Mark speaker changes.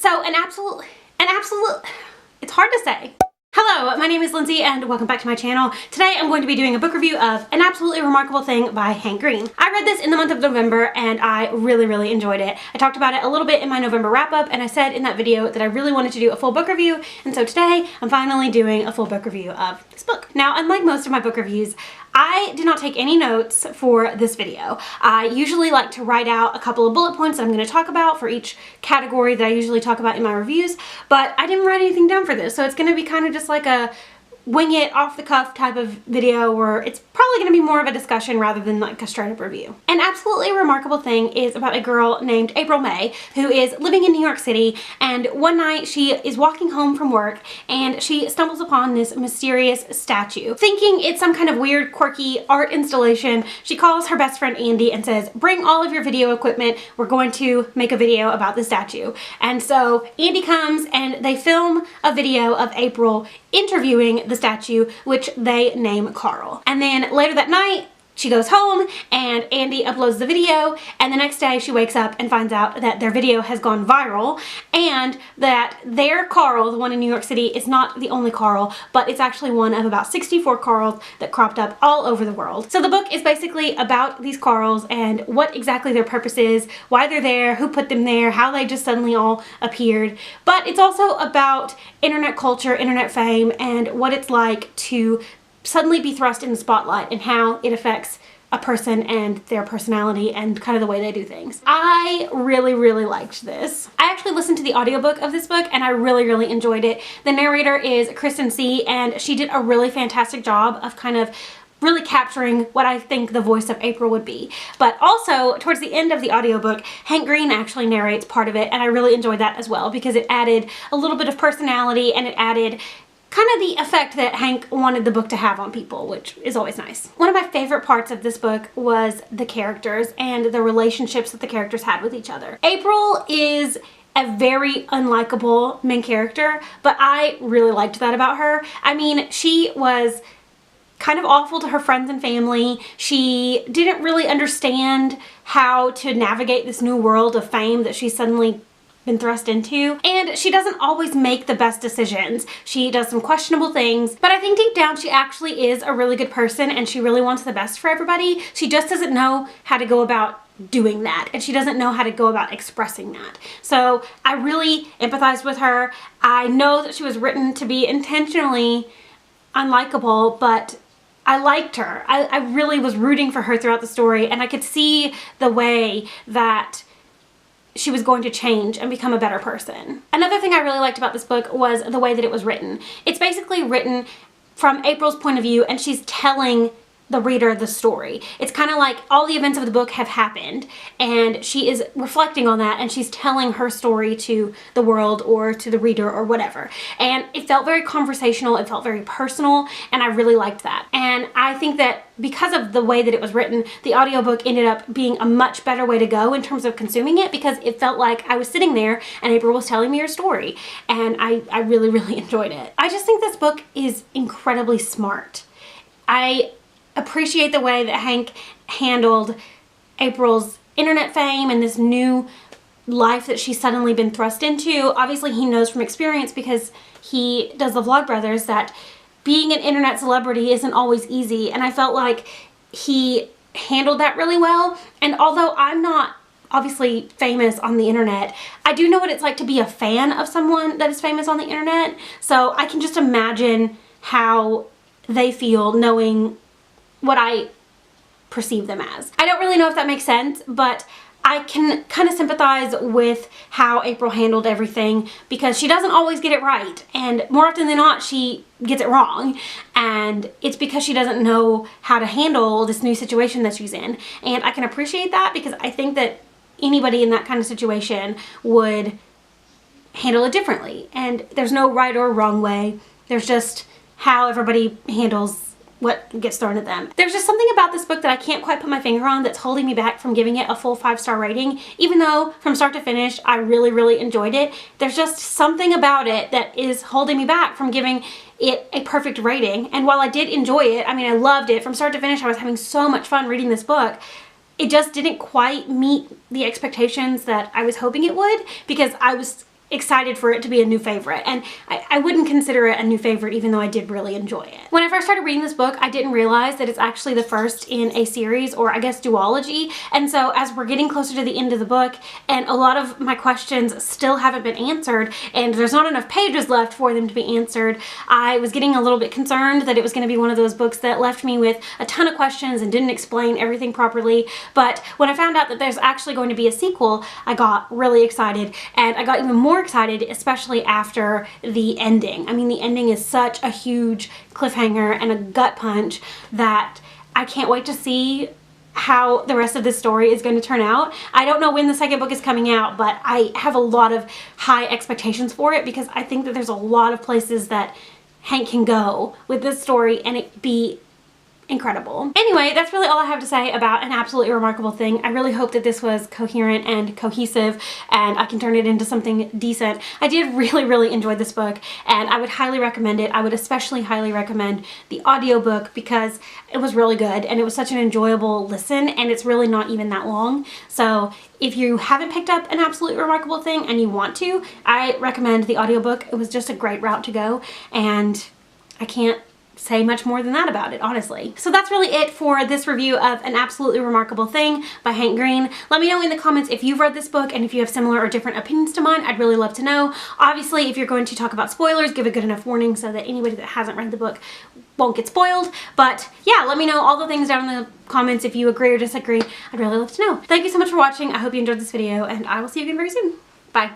Speaker 1: So an absolute, it's hard to say. Hello, my name is Lindsay and welcome back to my channel. Today I'm going to be doing a book review of An Absolutely Remarkable Thing by Hank Green. I read this in the month of November and I really enjoyed it. I talked about it a little bit in my November wrap-up and I said in that video that I really wanted to do a full book review, and so today I'm finally doing a full book review of this book. Now, unlike most of my book reviews, I did not take any notes for this video. I usually like to write out a couple of bullet points that I'm going to talk about for each category that I usually talk about in my reviews, but I didn't write anything down for this, so it's going to be kind of just like a wing it off the cuff type of video where it's probably going to be more of a discussion rather than like a straight up review. An Absolutely Remarkable Thing is about a girl named April May who is living in New York City, and one night she is walking home from work and she stumbles upon this mysterious statue. Thinking it's some kind of weird quirky art installation, she calls her best friend Andy and says, "Bring all of your video equipment, we're going to make a video about the statue." And so Andy comes and they film a video of April interviewing the statue, which they name Carl. And then later that night, she goes home and Andy uploads the video, and the next day she wakes up and finds out that their video has gone viral and that their Carl, the one in New York City, is not the only Carl, but it's actually one of about 64 Carls that cropped up all over the world. So the book is basically about these Carls and what exactly their purpose is, why they're there, who put them there, how they just suddenly all appeared. But it's also about internet culture, internet fame, and what it's like to suddenly be thrust in the spotlight and how it affects a person and their personality and kind of the way they do things. I really liked this. I actually listened to the audiobook of this book and I really enjoyed it. The narrator is Kristen C, and she did a really fantastic job of kind of really capturing what I think the voice of April would be. But also, towards the end of the audiobook, Hank Green actually narrates part of it, and I really enjoyed that as well because it added a little bit of personality and it added kind of the effect that Hank wanted the book to have on people, which is always nice. One of my favorite parts of this book was the characters and the relationships that the characters had with each other. April is a very unlikable main character, but I really liked that about her. I mean, she was kind of awful to her friends and family. She didn't really understand how to navigate this new world of fame that she's suddenly been thrust into, and she doesn't always make the best decisions. She does some questionable things, but I think deep down she actually is a really good person and she really wants the best for everybody. She just doesn't know how to go about doing that, and she doesn't know how to go about expressing that. So I really empathized with her. I know that she was written to be intentionally unlikable, but I liked her. I really was rooting for her throughout the story, and I could see the way that she was going to change and become a better person. Another thing I really liked about this book was the way that it was written. It's basically written from April's point of view, and she's telling the reader the story. It's kind of like all the events of the book have happened and she is reflecting on that and she's telling her story to the world or to the reader or whatever. And it felt very conversational, it felt very personal, and I really liked that. And I think that because of the way that it was written, the audiobook ended up being a much better way to go in terms of consuming it, because it felt like I was sitting there and April was telling me her story, and I really enjoyed it. I just think this book is incredibly smart. I appreciate the way that Hank handled April's internet fame and this new life that she's suddenly been thrust into. Obviously he knows from experience, because he does the Vlogbrothers, that being an internet celebrity isn't always easy, and I felt like he handled that really well. And although I'm not obviously famous on the internet, I do know what it's like to be a fan of someone that is famous on the internet, so I can just imagine how they feel knowing what I perceive them as. I don't really know if that makes sense, but I can kind of sympathize with how April handled everything, because she doesn't always get it right, and more often than not she gets it wrong, and it's because she doesn't know how to handle this new situation that she's in. And I can appreciate that, because I think that anybody in that kind of situation would handle it differently, and there's no right or wrong way. There's just how everybody handles what gets thrown at them. There's just something about this book that I can't quite put my finger on that's holding me back from giving it a full 5-star rating. Even though from start to finish I really enjoyed it, there's just something about it that is holding me back from giving it a perfect rating. And while I did enjoy it, I mean, I loved it from start to finish, I was having so much fun reading this book, it just didn't quite meet the expectations that I was hoping it would, because I was excited for it to be a new favorite, and I wouldn't consider it a new favorite even though I did really enjoy it. When I first started reading this book, I didn't realize that it's actually the first in a series, or I guess duology, and so as we're getting closer to the end of the book and a lot of my questions still haven't been answered and there's not enough pages left for them to be answered, I was getting a little bit concerned that it was going to be one of those books that left me with a ton of questions and didn't explain everything properly. But when I found out that there's actually going to be a sequel, I got really excited, and I got even more excited, especially after the ending. I mean, the ending is such a huge cliffhanger and a gut punch that I can't wait to see how the rest of this story is going to turn out. I don't know when the second book is coming out, but I have a lot of high expectations for it because I think that there's a lot of places that Hank can go with this story and it be incredible. Anyway, that's really all I have to say about An Absolutely Remarkable Thing. I really hope that this was coherent and cohesive and I can turn it into something decent. I did really enjoy this book, and I would highly recommend it. I would especially highly recommend the audiobook because it was really good and it was such an enjoyable listen, and it's really not even that long. So if you haven't picked up An Absolutely Remarkable Thing and you want to, I recommend the audiobook. It was just a great route to go, and I can't say much more than that about it, honestly. So that's really it for this review of An Absolutely Remarkable Thing by Hank Green. Let me know in the comments if you've read this book and if you have similar or different opinions to mine. I'd really love to know. Obviously, if you're going to talk about spoilers, give a good enough warning so that anybody that hasn't read the book won't get spoiled. But yeah, let me know all the things down in the comments if you agree or disagree. I'd really love to know. Thank you so much for watching. I hope you enjoyed this video, and I will see you again very soon. Bye.